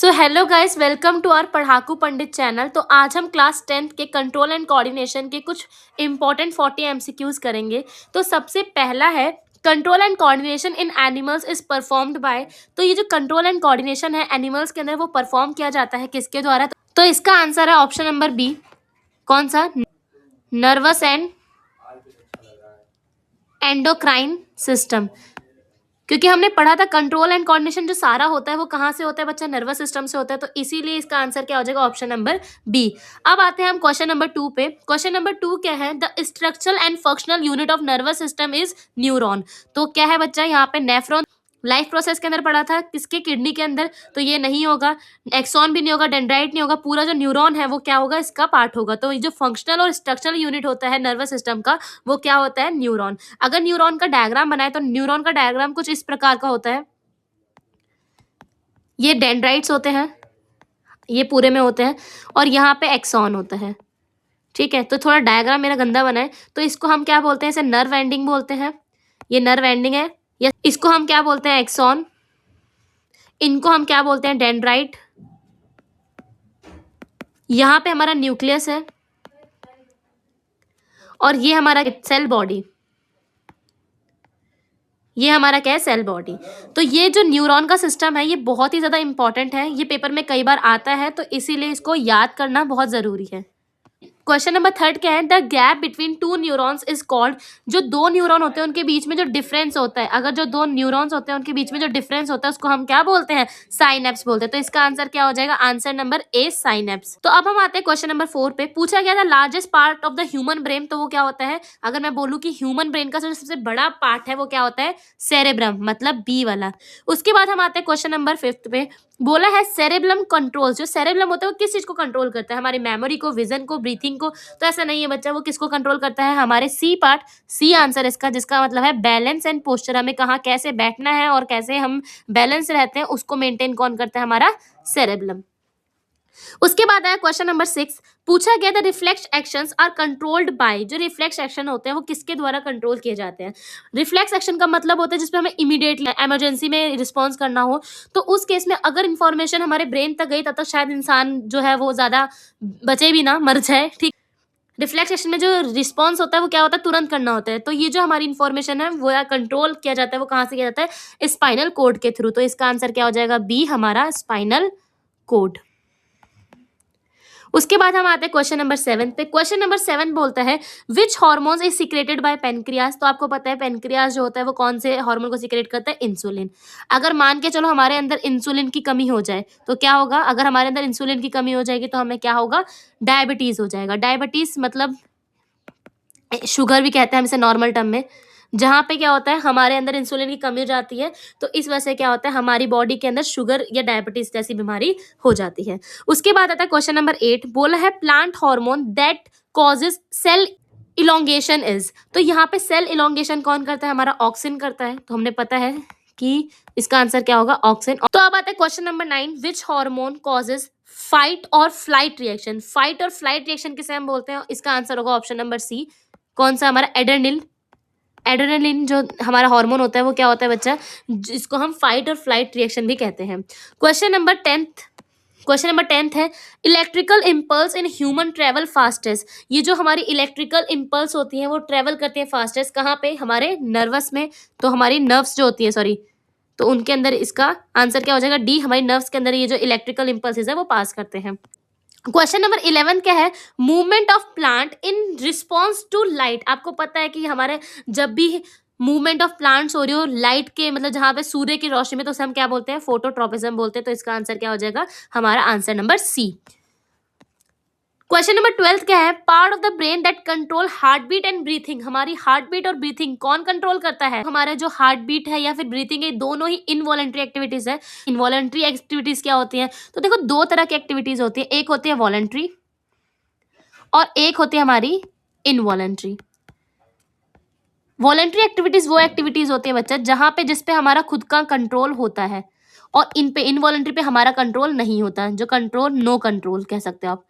So hello guys, welcome to our Padhaku Pandit channel. तो आज हम क्लास 10th के कंट्रोल एंड कोऑर्डिनेशन के कुछ इंपॉर्टेंट 40 एमसीक्यूज करेंगे। तो सबसे पहला है, control and coordination in animals is performed by. तो ये जो कंट्रोल एंड कोऑर्डिनेशन है एनिमल्स के अंदर, वो परफॉर्म किया जाता है किसके द्वारा? तो इसका आंसर है ऑप्शन नंबर बी। कौन सा? Nervous and endocrine system. क्योंकि हमने पढ़ा था कंट्रोल एंड कोऑर्डिनेशन जो सारा होता है वो कहाँ से होता है बच्चा? नर्वस सिस्टम से होता है। तो इसीलिए इसका आंसर क्या हो जाएगा? Option number B. अब आते हैं हम क्वेश्चन नंबर 2 पे। क्वेश्चन नंबर 2 क्या है? The structural and functional unit of nervous system is neuron. तो क्या है बच्चा? यहाँ पे नेफ्रॉन लाइफ प्रोसेस के अंदर पढ़ा था, किसके? किडनी के अंदर। तो ये नहीं होगा, एक्सॉन भी नहीं होगा, डेंड्राइट नहीं होगा। पूरा जो न्यूरॉन है वो क्या होगा? इसका पार्ट होगा। तो ये जो फंक्शनल और स्ट्रक्चरल यूनिट होता है नर्वस सिस्टम का, वो क्या होता है? न्यूरॉन। अगर न्यूरॉन का डायग्राम बनाए तो न्यूरॉन का डायग्राम कुछ इस प्रकार का होता है। ये डेंड्राइट्स होते हैं, ये पूरे में होते हैं, और यहाँ पे एक्सॉन होता है। ठीक है, तो थोड़ा डायग्राम मेरा गंदा बना है, तो इसको हम क्या बोलते हैं? इसे नर्व एंडिंग बोलते हैं। ये नर्व एंडिंग है। या इसको हम क्या बोलते हैं? एक्सॉन। इनको हम क्या बोलते हैं? डेंड्राइट। यहाँ पे हमारा न्यूक्लियस है, और ये हमारा सेल बॉडी। ये हमारा क्या है? Cell body. तो ये जो न्यूरॉन का सिस्टम है ये बहुत ही ज्यादा इंपॉर्टेंट है, ये पेपर में कई बार आता है, तो इसीलिए इसको याद करना बहुत जरूरी है। क्वेश्चन नंबर 3 क्या है? The gap between two neurons is called. जो दो न्यूरॉन होते हैं उनके बीच में जो डिफरेंस होता है, अगर जो दो न्यूरॉन्स होते हैं उनके बीच में जो डिफरेंस होता है उसको हम क्या बोलते हैं? साइनेप्स बोलते हैं। तो इसका आंसर क्या हो जाएगा? Answer number A, synapse. तो अब हम आते हैं क्वेश्चन नंबर 4 पे। पूछा गया था largest part of the human brain, तो वो क्या होता है? अगर मैं बोलूँ कि ह्यूमन ब्रेन का जो सबसे बड़ा पार्ट है वो क्या होता है? सेरेब्रम, मतलब बी वाला। उसके बाद हम आते हैं क्वेश्चन नंबर 5 पे। बोला है सेरेब्रम कंट्रोल्स। जो सेरेब्रम होता है वो किस चीज को कंट्रोल करता है? हमारी मेमोरी को, विजन को, ब्रीथिंग को। तो ऐसा नहीं है बच्चा, वो किसको कंट्रोल करता है? हमारे सी पार्ट। सी आंसर इसका, जिसका मतलब है बैलेंस एंड पोस्चर। हमें कहाँ कैसे बैठना है और कैसे हम बैलेंस रहते हैं उसको मेंटेन कौन करता है? हमारा सेरेब्रम। उसके बाद आया क्वेश्चन नंबर 6। पूछा गया था reflex actions are controlled by. जो रिफ्लेक्स एक्शन होते हैं वो किसके द्वारा कंट्रोल किए जाते हैं? रिफ्लेक्स एक्शन का मतलब होता है जिसपे हमें इमीडिएटली इमरजेंसी में रिस्पॉन्स करना हो। तो उस केस में अगर इंफॉर्मेशन हमारे ब्रेन तक गई तब तक शायद इंसान जो है वो ज्यादा बचे भी ना, मर जाए। ठीक। रिफ्लेक्स एक्शन में जो रिस्पॉन्स होता है वो क्या होता है? तुरंत करना होता है। तो ये जो हमारी इंफॉर्मेशन है वो कंट्रोल किया जाता है, वो कहाँ से किया जाता है? स्पाइनल कोड के थ्रू। तो इसका आंसर क्या हो जाएगा? बी, हमारा स्पाइनल कोड। उसके बाद हम आते हैं क्वेश्चन नंबर 7 पे। क्वेश्चन नंबर 7 बोलता है विच hormones is secreted by pancreas. तो आपको पता है पेनक्रियास जो होता है वो कौन से हार्मोन को सिक्रेट करता है? इंसुलिन। अगर मान के चलो हमारे अंदर इंसुलिन की कमी हो जाए तो क्या होगा? अगर हमारे अंदर इंसुलिन की कमी हो जाएगी तो हमें क्या होगा? डायबिटीज हो जाएगा। डायबिटीज मतलब शुगर भी कहते हैं हम इसे नॉर्मल टर्म में। जहाँ पे क्या होता है हमारे अंदर इंसुलिन की कमी हो जाती है, तो इस वजह से क्या होता है हमारी बॉडी के अंदर शुगर या डायबिटीज जैसी बीमारी हो जाती है। उसके बाद आता है क्वेश्चन नंबर 8। बोला है plant hormone that causes cell elongation is. तो यहाँ पे सेल इलोंगेशन कौन करता है? हमारा ऑक्सिन करता है। तो हमने पता है कि इसका आंसर क्या होगा? ऑक्सिन। तो अब आता है question number 9। Which hormone causes fight और फ्लाइट रिएक्शन। फाइट और फ्लाइट रिएक्शन किसे हम बोलते हैं? इसका आंसर होगा ऑप्शन नंबर सी। कौन सा? हमारा एड्रेनल। एड्रेनलिन जो हमारा हार्मोन होता है वो क्या होता है बच्चा? जिसको हम फाइट और फ्लाइट रिएक्शन भी कहते हैं। क्वेश्चन नंबर 10th है electrical impulse in human travel fastest. ये जो हमारी इलेक्ट्रिकल इम्पल्स होती हैं वो ट्रेवल करती हैं फास्टेस्ट कहाँ पे? हमारे नर्वस में। तो हमारी नर्व्स जो होती है, सॉरी, तो उनके अंदर इसका आंसर क्या हो जाएगा? डी। हमारी नर्व्स के अंदर ये जो इलेक्ट्रिकल इम्पल्सेस है वो पास करते हैं। क्वेश्चन नंबर 11 क्या है? Movement of plant in response to light. आपको पता है कि हमारे जब भी मूवमेंट ऑफ प्लांट्स हो रही हो लाइट के, मतलब जहां पे सूर्य की रोशनी में, तो उसे हम क्या बोलते हैं? फोटोट्रोपिज्म बोलते हैं। तो इसका आंसर क्या हो जाएगा? हमारा answer number C. Question number 12 क्या है? Part of the brain that control heart beat and breathing. हमारी हार्ट बीट और ब्रीथिंग कौन कंट्रोल करता है? हमारे जो हार्ट बीट है या फिर ब्रीथिंग है, दोनों ही इनवॉलंटरी एक्टिविटीज है। इनवॉलंटरी एक्टिविटीज क्या होती हैं? तो देखो दो तरह की एक्टिविटीज होती है, एक होती है वॉलंटरी और एक होती है हमारी इनवॉलंटरी। वॉलंटरी एक्टिविटीज वो एक्टिविटीज होती है बच्चा जहां पे जिसपे हमारा खुद का कंट्रोल होता है, और इन पे इनवॉलंटरी पे हमारा कंट्रोल नहीं होता, जो कंट्रोल नो कंट्रोल कह सकते हो आप।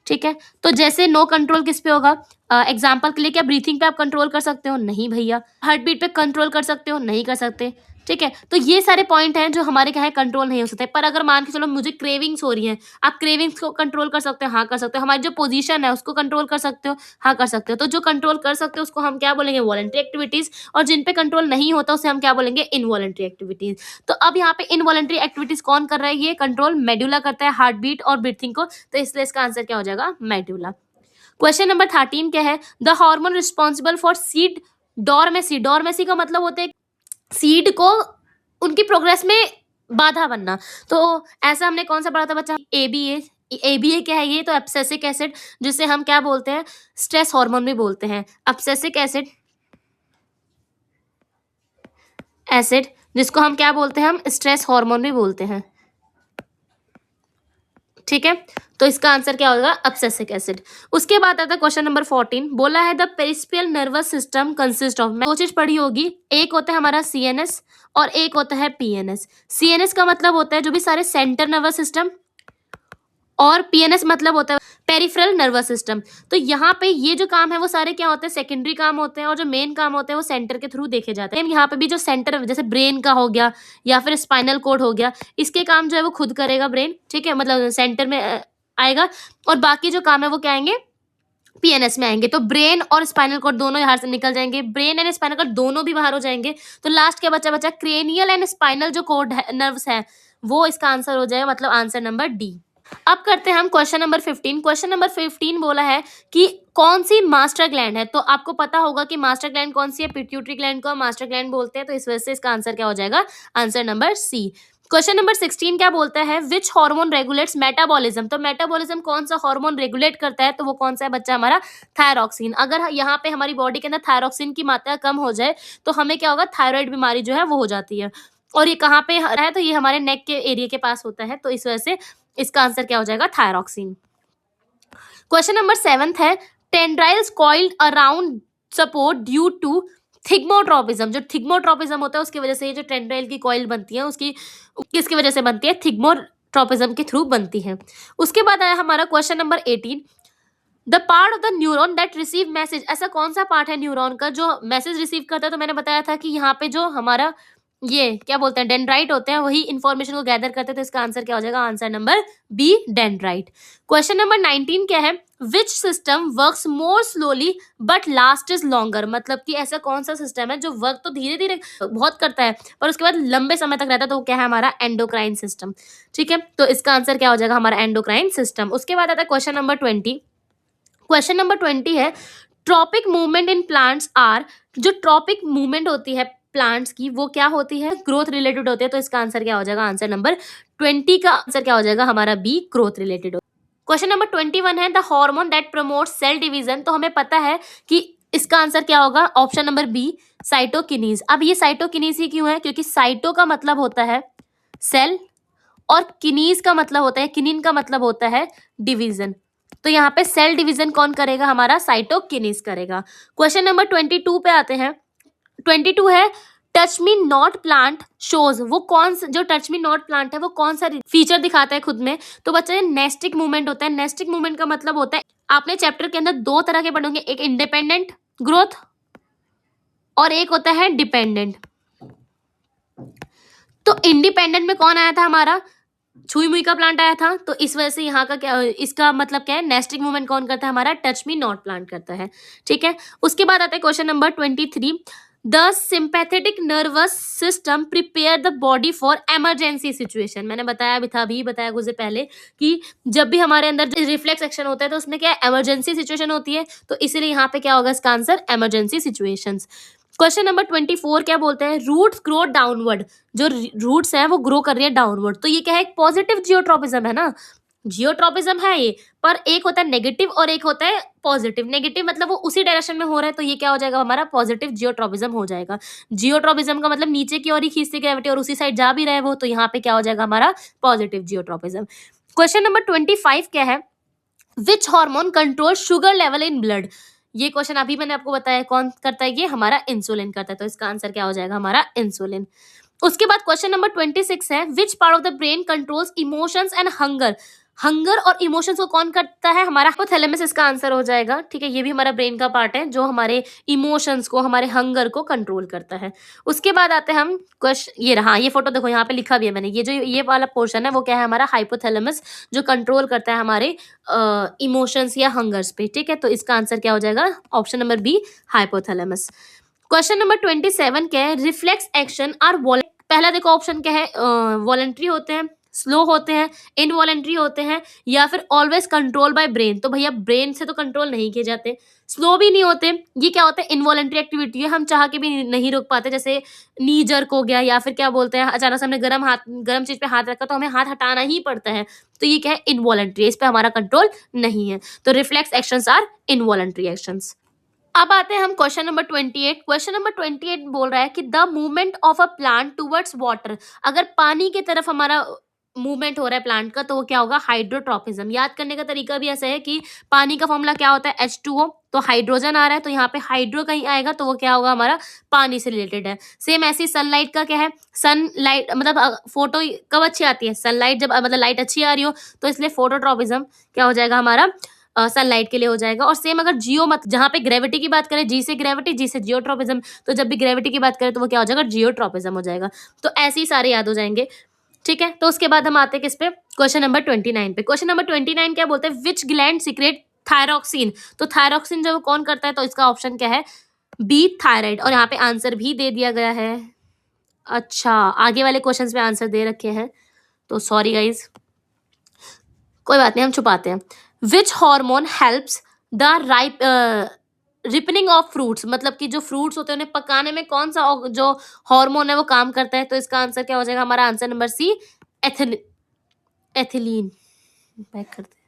ठीक है, तो जैसे नो कंट्रोल किस पे होगा? एग्जाम्पल के लिए क्या ब्रीथिंग पे आप कंट्रोल कर सकते हो? नहीं भैया। हार्ट बीट पे कंट्रोल कर सकते हो? नहीं कर सकते। ठीक है, तो ये सारे पॉइंट हैं जो हमारे क्या है कंट्रोल नहीं हो सकते। पर अगर मान के चलो मुझे क्रेविंग्स हो रही हैं, आप क्रेविंग्स को कंट्रोल कर सकते हो, हाँ कर सकते हो। हमारी जो पोजीशन है उसको कंट्रोल कर सकते हो, हाँ कर सकते हो। तो जो कंट्रोल कर सकते हो उसको हम क्या बोलेंगे, वॉलंटरी एक्टिविटीज, और जिन पे कंट्रोल नहीं होता उसे हम क्या बोलेंगे, इनवॉलंटरी एक्टिविटीज। तो अब यहाँ पे इनवॉलंटरी एक्टिविटीज कौन कर रहा है, ये कंट्रोल मेडुला करता है, हार्ट बीट और ब्रीथिंग को। तो इसलिए इसका आंसर क्या हो जाएगा, मेडुला। क्वेश्चन नंबर 13 क्या है, the hormone responsible for seed dormancy. Dormancy का मतलब होता है सीड को उनकी प्रोग्रेस में बाधा बनना। तो ऐसा हमने कौन सा पढ़ा था बच्चा, एबीए। एबीए क्या है, ये तो एब्सेसिक एसिड, जिसे हम क्या बोलते हैं, स्ट्रेस हार्मोन भी बोलते हैं। एब्सेसिक एसिड, एसिड जिसको हम क्या बोलते हैं, हम स्ट्रेस हार्मोन भी बोलते हैं। ठीक है, तो इसका आंसर क्या होगा, एब्सेसिक एसिड। उसके बाद आता है क्वेश्चन नंबर 14, बोला है the peripheral nervous system consist of, मैं वो चीज पढ़ी होगी, एक होता है हमारा सीएनएस और एक होता है पीएनएस। सीएनएस का मतलब होता है जो भी सारे सेंटर नर्वस सिस्टम, और पीएनएस मतलब होता है पेरिफेरल नर्वस सिस्टम। तो यहाँ पे ये जो काम है वो सारे क्या होते हैं, सेकेंडरी काम होते हैं, और जो मेन काम होते हैं वो सेंटर के थ्रू देखे जाते हैं। यहाँ पे भी जो सेंटर, जैसे ब्रेन का हो गया या फिर स्पाइनल कोड हो गया, इसके काम जो है वो खुद करेगा ब्रेन, ठीक है, मतलब सेंटर में आएगा, और बाकी जो काम है वो क्या आएंगे, पीएनएस में आएंगे। तो ब्रेन और स्पाइनल कोड दोनों यहाँ से निकल जाएंगे, ब्रेन एंड स्पाइनल कोड दोनों भी बाहर हो जाएंगे। तो लास्ट क्या बचा, बचा क्रेनियल एंड स्पाइनल जो कोड है, नर्व्स है, वो इसका आंसर हो जाएगा, मतलब आंसर नंबर डी। अब करते हैं हम क्वेश्चन नंबर 15। क्वेश्चन नंबर 15 बोला है कि कौन सी मास्टर ग्लैंड है। तो आपको पता होगा कि मास्टर ग्लैंड कौन सी है, पिट्यूटरी ग्लैंड को मास्टर ग्लैंड बोलते हैं। तो इस वजह से इसका आंसर क्या हो जाएगा, answer number C. Question number 16 क्या बोलता है, विच हार्मोन रेगुलेट्स मेटाबॉलिज्म। तो मेटाबॉलिज्म कौन सा हार्मोन रेगुलेट करता है, तो वो कौन सा है बच्चा, हमारा थायरॉक्सिन। अगर यहाँ पे हमारी बॉडी के अंदर थायरॉक्सिन की मात्रा कम हो जाए तो हमें क्या होगा, थायराइड बीमारी जो है वो हो जाती है। और ये कहाँ पे है, तो ये हमारे नेक के एरिया के पास होता है। तो इस वजह से इसका आंसर क्या हो जाएगा, थायरॉक्सिन। क्वेश्चन नंबर 7 है, tendrils coiled around support due to thigmotropism. जो थिग्मोट्रोपिज्म होता है उसकी वजह से ये जो टेंड्राइल की कॉइल बनती है, उसकी किसकी वजह से बनती है, थिग्मोट्रोपिज्म के थ्रू बनती है। उसके बाद आया हमारा question number 18, the part of the neuron that receive message. ऐसा कौन सा पार्ट है न्यूरॉन का जो मैसेज रिसीव करता है। तो मैंने बताया था कि यहाँ पे जो हमारा ये क्या बोलते हैं, डेंड्राइट होते हैं, वही इंफॉर्मेशन को गैदर करते हैं। तो इसका आंसर क्या हो जाएगा, answer number B, dendrite. Question number 19 क्या है, which system works more slowly but last is longer. मतलब कि ऐसा कौन सा सिस्टम है जो वर्क तो धीरे धीरे बहुत करता है पर उसके बाद लंबे समय तक रहता है। तो वो क्या है, हमारा एंडोक्राइन सिस्टम। ठीक है, तो इसका आंसर क्या हो जाएगा, हमारा एंडोक्राइन सिस्टम। उसके बाद आता है क्वेश्चन नंबर 20। क्वेश्चन नंबर 20 है, tropic movement in plants are. जो ट्रॉपिक मूवमेंट होती है प्लांट्स की, वो क्या होती है, ग्रोथ रिलेटेड होती है। तो इसका आंसर क्या हो जाएगा, आंसर नंबर 20 का आंसर क्या हो जाएगा, हमारा B, growth related. Question number 21 है, the hormone that promote cell division. तो हमें पता है कि इसका आंसर क्या होगा, ऑप्शन नंबर बी, साइटोकिनीज। अब ये साइटोकिनीज ही क्यों है, क्योंकि साइटो का मतलब होता है सेल और किनीज का मतलब होता है, किनिन का मतलब होता है डिवीजन। तो यहाँ पे सेल डिवीजन कौन करेगा, हमारा साइटोकिनीज करेगा। क्वेश्चन नंबर 22 पे आते हैं। 22 है, touch me not plant shows. वो कौन सा, जो टच मी नॉट प्लांट है वो कौन सा फीचर दिखाता है खुद में। तो बच्चे नेस्टिक मूवमेंट होता है। नेस्टिक मूवमेंट का मतलब होता है, आपने चैप्टर के अंदर दो तरह के पढ़ोगे, एक इंडिपेंडेंट ग्रोथ और एक होता है डिपेंडेंट। तो इंडिपेंडेंट में कौन आया था, हमारा छुई मुई का प्लांट आया था। तो इस वजह से यहाँ का क्या, इसका मतलब क्या है, नेस्टिक मूवमेंट कौन करता है, हमारा टच मी नॉट प्लांट करता है। ठीक है, उसके बाद आता है question number 23, the sympathetic nervous system prepare the body for emergency situation. मैंने बताया अभी बताया कुछ देर पहले कि जब भी हमारे अंदर रिफ्लेक्स एक्शन होता है तो उसमें क्या इमरजेंसी सिचुएशन होती है। तो इसीलिए यहाँ पे क्या होगा, इसका answer emergency situations. Question number 24 क्या बोलते हैं, रूट्स ग्रो डाउनवर्ड। जो रूट्स है वो ग्रो कर रही है डाउनवर्ड। तो ये क्या है, एक पॉजिटिव जियोट्रोपिज्म है ना, जियोट्रोपिज्म है ये, पर एक होता है नेगेटिव और एक होता है पॉजिटिव। नेगेटिव मतलब वो उसी डायरेक्शन में हो रहा है, तो ये क्या हो जाएगा, हमारा पॉजिटिव जियोट्रोपिज्म हो जाएगा। जियोट्रोपिज्म का मतलब नीचे की ओर ही खींचती ग्रेविटी और उसी साइड जा भी रहे वो, तो यहाँ पे क्या हो जाएगा, हमारा पॉजिटिव जियोट्रोपिज्म। क्वेश्चन नंबर 25 क्या है, which hormone control sugar level in blood. ये क्वेश्चन अभी मैंने आपको बताया कौन करता है, ये हमारा इंसुलिन करता है। तो इसका आंसर क्या हो जाएगा, हमारा इंसुलिन। उसके बाद क्वेश्चन नंबर 26 है, which part of the brain controls emotions and hunger. Hunger और इमोशंस को कौन करता है? हमारा हाइपोथैलेमस इसका आंसर हो जाएगा। ठीक है, ये भी हमारा ब्रेन का पार्ट है जो हमारे इमोशंस को, हमारे हंगर को कंट्रोल करता है। उसके बाद आते हैं हम क्वेश्चन, ये रहा, ये फोटो देखो, यहाँ पे लिखा भी है मैंने, ये जो ये वाला पोर्शन है वो क्या है? हमारा हाइपोथैलेमस, जो कंट्रोल करता है हमारे इमोशंस या हंगर्स पे। ठीक है, तो इसका आंसर क्या हो जाएगा? Option number B, hypothalamus. Question number 27 क्या है? रिफ्लेक्स एक्शन आर पहला देखो ऑप्शन क्या है? वॉलेंट्री होते हैं, स्लो होते हैं, इनवॉलेंट्री होते हैं, या फिर ऑलवेज कंट्रोल बाय ब्रेन। तो भैया ब्रेन से तो कंट्रोल नहीं किए जाते, स्लो भी नहीं होते, ये क्या होता है? इनवॉलेंट्री एक्टिविटी है, हम चाह के भी नहीं रोक पाते, जैसे नी जर्क हो गया, या फिर क्या बोलते हैं, अचानक से हमने गर्म चीज पे हाथ रखा तो हमें हाथ हटाना ही पड़ता है, तो ये क्या है? इनवॉलेंट्री, इस पे हमारा कंट्रोल नहीं है। तो reflex actions are involuntary actions. अब आते हैं हम क्वेश्चन नंबर 28। क्वेश्चन नंबर 28 बोल रहा है कि the movement of a plant towards water, अगर पानी की तरफ हमारा मूवमेंट हो रहा है प्लांट का, तो वो क्या होगा? हाइड्रोट्रोपिज्म। याद करने का तरीका भी ऐसा है कि पानी का फॉर्मूला क्या होता है? H2O, तो हाइड्रोजन आ रहा है, तो यहाँ पे हाइड्रो कहीं आएगा, तो वो क्या होगा? हमारा पानी से रिलेटेड है। सेम ऐसी सनलाइट का क्या है? सनलाइट मतलब फोटो कब अच्छी आती है? सनलाइट जब मतलब लाइट अच्छी आ रही हो, तो इसलिए फोटोट्रोपिज्म क्या हो जाएगा हमारा? सनलाइट के लिए हो जाएगा। और सेम अगर जियो मत, जहाँ पे ग्रेविटी की बात करें, जी से ग्रेविटी, जी से जियोट्रोपिज्म, तो जब भी ग्रेविटी की बात करें तो वो क्या हो जाएगा? जियोट्रोपिज्म हो जाएगा। तो ऐसे ही सारे याद हो जाएंगे। ठीक है, तो उसके बाद हम आते हैं किस पे? क्वेश्चन नंबर 29 पे। क्वेश्चन नंबर 29 क्या बोलते हैं? Which gland secrete thyroxine? तो थायरॉक्सिन जो कौन करता है? तो इसका ऑप्शन क्या है? B, thyroid. और यहाँ पे आंसर भी दे दिया गया है। अच्छा, आगे वाले क्वेश्चन पे आंसर दे रखे हैं, तो सॉरी गाइज, कोई बात नहीं, हम छुपाते हैं। विच hormone helps the ripe ripening of fruits, मतलब कि जो फ्रूट्स होते हैं उन्हें पकाने में कौन सा जो हार्मोन है वो काम करता है? तो इसका आंसर क्या हो जाएगा? हमारा answer number C, ethylene. Back करते हैं।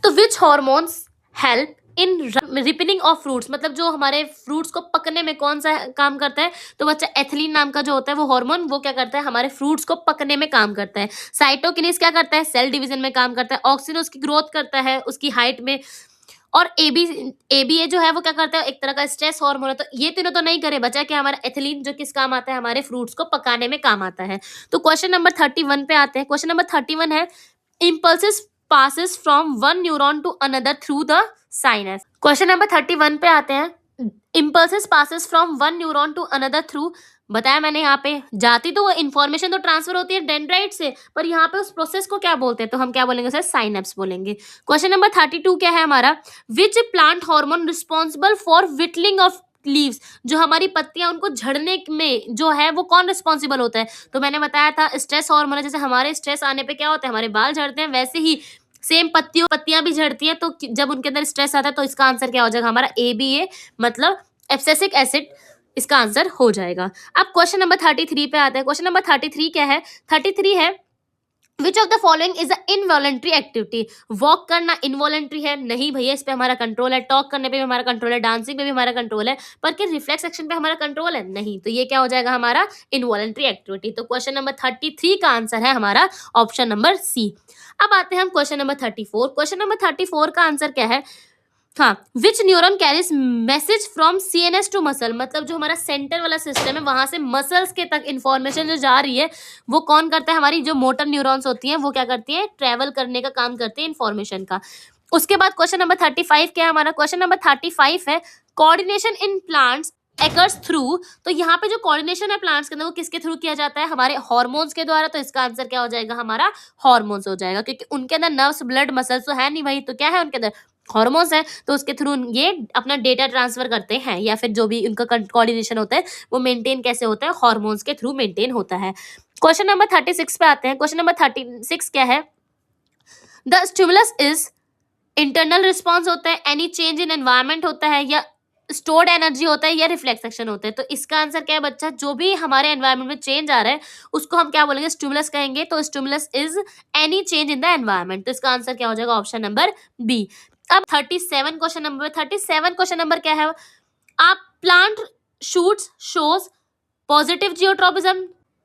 तो which hormones help in ripening of fruits, मतलब जो हमारे फ्रूट्स को पकने में कौन सा काम करता है? तो बच्चा एथिलीन नाम का जो होता है वो हार्मोन, वो क्या करता है? हमारे फ्रूट्स को पकने में काम करता है। साइटोकिनेसिस क्या करता है? सेल डिवीजन में काम करता है। ऑक्सीजन उसकी ग्रोथ करता है, उसकी हाइट में। और एबीए जो है वो क्या करता है? एक तरह का स्ट्रेस हार्मोन है। तो ये तीनों तो नहीं करे, बचा क्या? हमारा एथिलीन, जो किस काम आता है? हमारे फ्रूट्स को पकाने में काम आता है। तो क्वेश्चन नंबर 31 पे आते हैं। क्वेश्चन नंबर 31 है, impulses passes from one neuron to another through the synapse। Question number 31 पे आते हैं। impulses passes from one neuron to another through, बताया मैंने, यहाँ पे जाती तो वो इन्फॉर्मेशन तो ट्रांसफर होती है डेंड्राइट से, पर यहाँ पे उस प्रोसेस को क्या बोलते हैं? तो हम क्या बोलेंगे सर? साइनेप्स बोलेंगे। क्वेश्चन नंबर 32 क्या है हमारा? Which plant hormone responsible for wilting of leaves, जो हमारी पत्तियां उनको झड़ने में जो है वो कौन रिस्पॉन्सिबल होता है? तो मैंने बताया था स्ट्रेस हार्मोन है। जैसे हमारे स्ट्रेस आने पे क्या होता है? हमारे बाल झड़ते हैं, वैसे ही सेम पत्तियां भी झड़ती हैं। तो जब उनके अंदर स्ट्रेस आता है तो इसका आंसर क्या हो जाएगा? हमारा एबीए, मतलब एब्सिसिक एसिड, इसका आंसर हो जाएगा। अब क्वेश्चन नंबर 33 पे आते हैं। क्वेश्चन नंबर 33 क्या है? 33 है, which of the following is a involuntary activity? Walk करना इनवॉलेंट्री है? नहीं भैया, इस पे हमारा कंट्रोल है। टॉक करने पे भी हमारा कंट्रोल है, डांसिंग पे भी हमारा कंट्रोल है, पर क्या रिफ्लेक्स एक्शन पे हमारा कंट्रोल है? नहीं। तो ये क्या हो जाएगा? हमारा इनवॉलेंट्री एक्टिविटी। तो क्वेश्चन नंबर 33 का आंसर है हमारा ऑप्शन नंबर सी। अब आते हैं हम क्वेश्चन नंबर 34। क्वेश्चन नंबर 34 का आंसर क्या है? हाँ, which neuron carries message from CNS to muscle, मतलब जो हमारा सेंटर वाला सिस्टम है वहां से मसल्स के तक इंफॉर्मेशन जो जा रही है वो कौन करता है? हमारी जो मोटर न्यूरॉन्स होती हैं वो क्या करती हैं? ट्रेवल करने का काम करती है इंफॉर्मेशन का। उसके बाद क्वेश्चन नंबर 35 क्या है हमारा? क्वेश्चन नंबर 35 है, coordination in plants acres through. तो यहाँ पे जो कोऑर्डिनेशन है प्लांट्स के अंदर वो किसके थ्रू किया जाता है? हमारे हार्मोन्स के द्वारा। तो इसका आंसर क्या हो जाएगा? हमारा हार्मोन्स हो जाएगा, क्योंकि उनके अंदर नर्व्स, ब्लड, मसल्स तो है नहीं भाई, तो क्या है उनके अंदर? हार्मोन्स है। तो उसके थ्रू ये अपना डेटा ट्रांसफर करते हैं, या फिर जो भी उनका कोऑर्डिनेशन होता है वो मेंटेन कैसे होता है? हार्मोन्स के थ्रू मेंटेन होता है। क्वेश्चन नंबर 36 पे आते हैं। क्वेश्चन नंबर 36 क्या है? The stimulus is internal response होता है, एनी चेंज इन एनवायरमेंट होता है, या स्टोर्ड एनर्जी होता है, या रिफ्लेक्स एक्शन होता है? तो इसका आंसर क्या है बच्चा? जो भी हमारे एनवायरमेंट में चेंज आ रहा है उसको हम क्या बोलेंगे? स्टिमुलस कहेंगे। तो stimulus is any change in the environment. तो इसका आंसर क्या हो जाएगा? Option number B. अब 37 क्वेश्चन नंबर, 37 क्वेश्चन नंबर क्या है? आप plant shoots shows positive geotropism,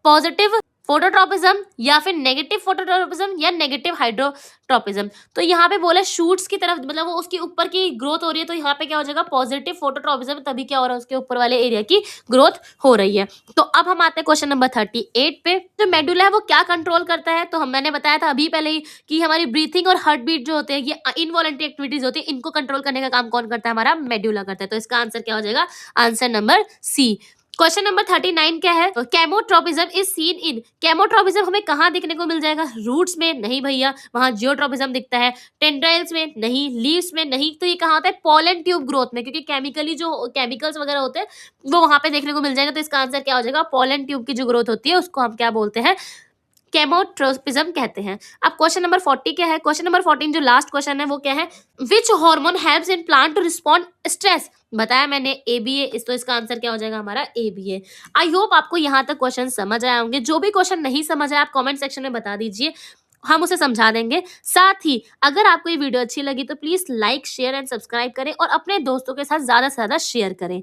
positive phototropism या फिर नेगेटिव फोटोट्रॉपिज्म या नेगेटिव हाइड्रोट्रॉपिज्म। तो यहाँ पे बोला शूट्स की तरफ, मतलब वो उसके ऊपर की ग्रोथ हो रही है, तो यहाँ पे क्या हो जाएगा पॉजिटिव फोटोट्रॉपिज्म, तभी क्या हो रहा है उसके ऊपर वाले एरिया की ग्रोथ हो रही है। तो अब हम आते हैं क्वेश्चन नंबर 38 पे। जो मेडुला है वो क्या कंट्रोल करता है, तो मैंने बताया था अभी पहले ही कि हमारी ब्रीथिंग और हार्ट बीट जो होते हैं ये इनवॉलंटरी एक्टिविटीज होती है, इनको कंट्रोल करने का काम कौन करता है, हमारा मेडुला करता है। तो इसका आंसर क्या हो जाएगा, answer number C. Question number 39 क्या है, केमोट्रोपिज्म इज सीन इन, केमोट्रोपिज्म हमें कहाँ देखने को मिल जाएगा, रूट्स में नहीं भैया, वहां जियोट्रोपिज्म दिखता है, टेंड्राइल्स में नहीं, लीव्स में नहीं, तो ये कहाँ होता है पॉलन ट्यूब ग्रोथ में, क्योंकि केमिकली जो केमिकल्स वगैरह होते हैं वो वहां पे देखने को मिल जाएगा। तो इसका आंसर क्या हो जाएगा, पॉलन ट्यूब की जो ग्रोथ होती है उसको हम क्या बोलते हैं, केमोट्रोपिज्म कहते हैं। अब क्वेश्चन नंबर 40 क्या है, क्वेश्चन नंबर 14 जो लास्ट क्वेश्चन है वो क्या है, which hormone helps in plant to respond stress, बताया मैंने एबीए, इस तो इसका आंसर क्या हो जाएगा हमारा एबीए। आई होप आपको यहाँ तक क्वेश्चन समझ आए होंगे। जो भी क्वेश्चन नहीं समझ आया आप कमेंट सेक्शन में बता दीजिए, हम उसे समझा देंगे। साथ ही अगर आपको ये वीडियो अच्छी लगी तो please like share and subscribe करें और अपने दोस्तों के साथ ज्यादा से ज्यादा शेयर करें।